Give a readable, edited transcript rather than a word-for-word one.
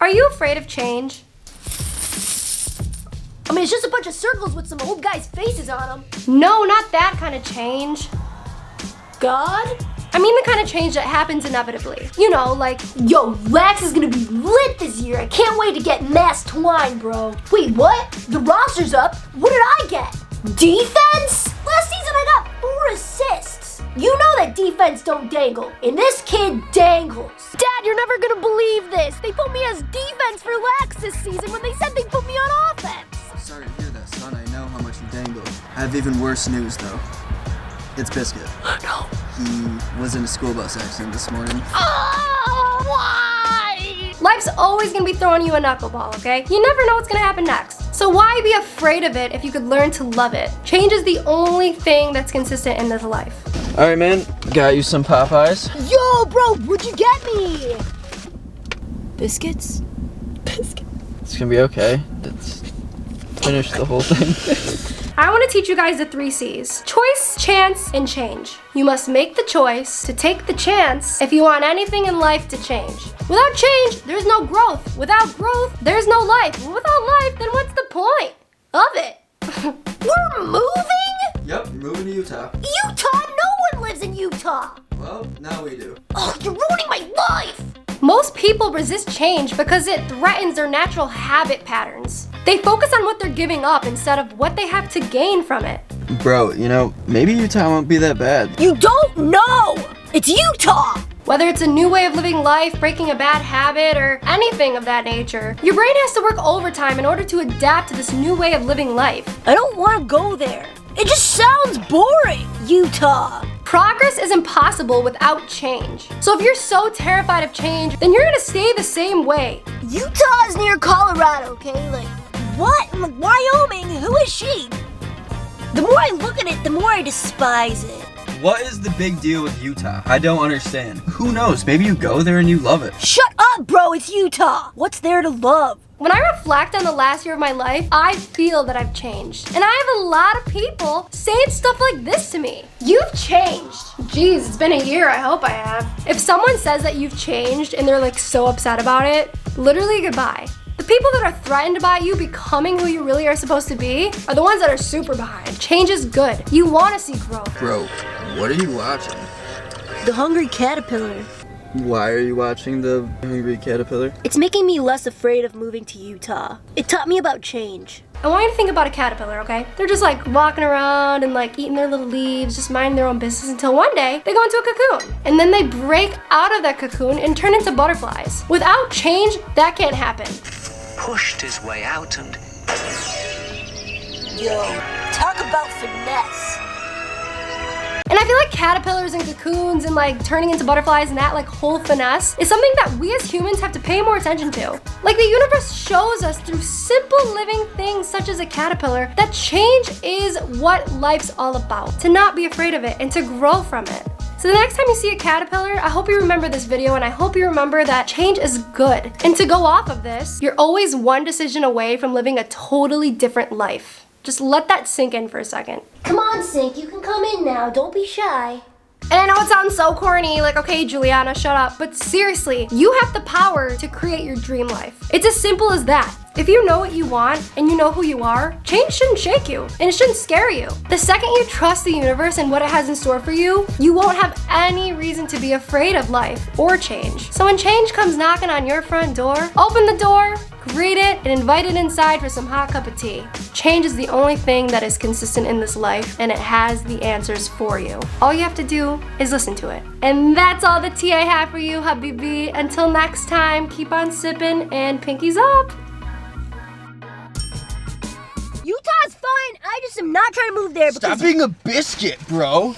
Are you afraid of change? I mean, it's just a bunch of circles with some old guys' faces on them. No, not that kind of change. God? I mean the kind of change that happens inevitably. You know, like, yo, Lax is gonna be lit this year. I can't wait to get mass twine, bro. Wait, what? The roster's up? What did I get? Defense? Last season I got 4 assists. You know that defense don't dangle, and this kid dangles. Dad, you're never gonna believe this. They put me as defense for Lax this season when they said they put me on offense. Sorry to hear that, son. I know how much you dangle. I have even worse news, though. It's Biscuit. No. He was in a school bus accident this morning. Oh, why? life's always gonna be throwing you a knuckleball, okay? You never know what's gonna happen next. So why be afraid of it if you could learn to love it? Change is the only thing that's consistent in this life. All right, man. Got you some Popeyes. Yo, bro, what'd you get me? Biscuits? Biscuits. It's gonna be okay. Let's finish the whole thing. I want to teach you guys the 3 C's. Choice, chance, and change. You must make the choice to take the chance if you want anything in life to change. Without change, there's no growth. Without growth, there's no life. Without life, then what's the point of it? We're moving? Yep, you're moving to Utah. Utah? No one lives in Utah. Well, now we do. Oh, you're ruining my life. Most people resist change because it threatens their natural habit patterns. They focus on what they're giving up instead of what they have to gain from it. Bro, you know, maybe Utah won't be that bad. You don't know. It's Utah. Whether it's a new way of living life, breaking a bad habit, or anything of that nature, your brain has to work overtime in order to adapt to this new way of living life. I don't want to go there. It just sounds boring. Utah. Progress is impossible without change. So if you're so terrified of change, then you're gonna stay the same way. Utah is near Colorado, okay? Like, what? Like, Wyoming? Who is she? The more I look at it, the more I despise it. What is the big deal with Utah? I don't understand. Who knows? Maybe you go there and you love it. Shut up, bro. It's Utah. What's there to love? When I reflect on the last year of my life, I feel that I've changed. And I have a lot of people saying stuff like this to me. You've changed. Geez, it's been a year, I hope I have. If someone says that you've changed and they're like so upset about it, literally goodbye. The people that are threatened by you becoming who you really are supposed to be are the ones that are super behind. Change is good. You want to see growth. Bro, what are you watching? The Hungry Caterpillar. Why are you watching The Hungry Caterpillar? It's making me less afraid of moving to Utah. It taught me about change. I want you to think about a caterpillar, okay? They're just like walking around and like eating their little leaves, just minding their own business until one day they go into a cocoon. And then they break out of that cocoon and turn into butterflies. Without change, that can't happen. Pushed his way out and... Yo, talk about finesse. And I feel like caterpillars and cocoons and like turning into butterflies and that like whole finesse is something that we as humans have to pay more attention to. Like the universe shows us through simple living things such as a caterpillar that change is what life's all about. To not be afraid of it and to grow from it. So the next time you see a caterpillar, I hope you remember this video and I hope you remember that change is good. And to go off of this, you're always one decision away from living a totally different life. Just let that sink in for a second. Come on, Sink, you can come in now. Don't be shy. And I know it sounds so corny, like, okay, Giuliana, shut up. But seriously, you have the power to create your dream life. It's as simple as that. If you know what you want and you know who you are, change shouldn't shake you and it shouldn't scare you. The second you trust the universe and what it has in store for you, you won't have any reason to be afraid of life or change. So when change comes knocking on your front door, open the door, greet it, and invite it inside for some hot cup of tea. Change is the only thing that is consistent in this life and it has the answers for you. All you have to do is listen to it. And that's all the tea I have for you, Habibi. Until next time, keep on sipping and pinkies up. Utah's fine. I just am not trying to move there because... Stop being a biscuit, bro.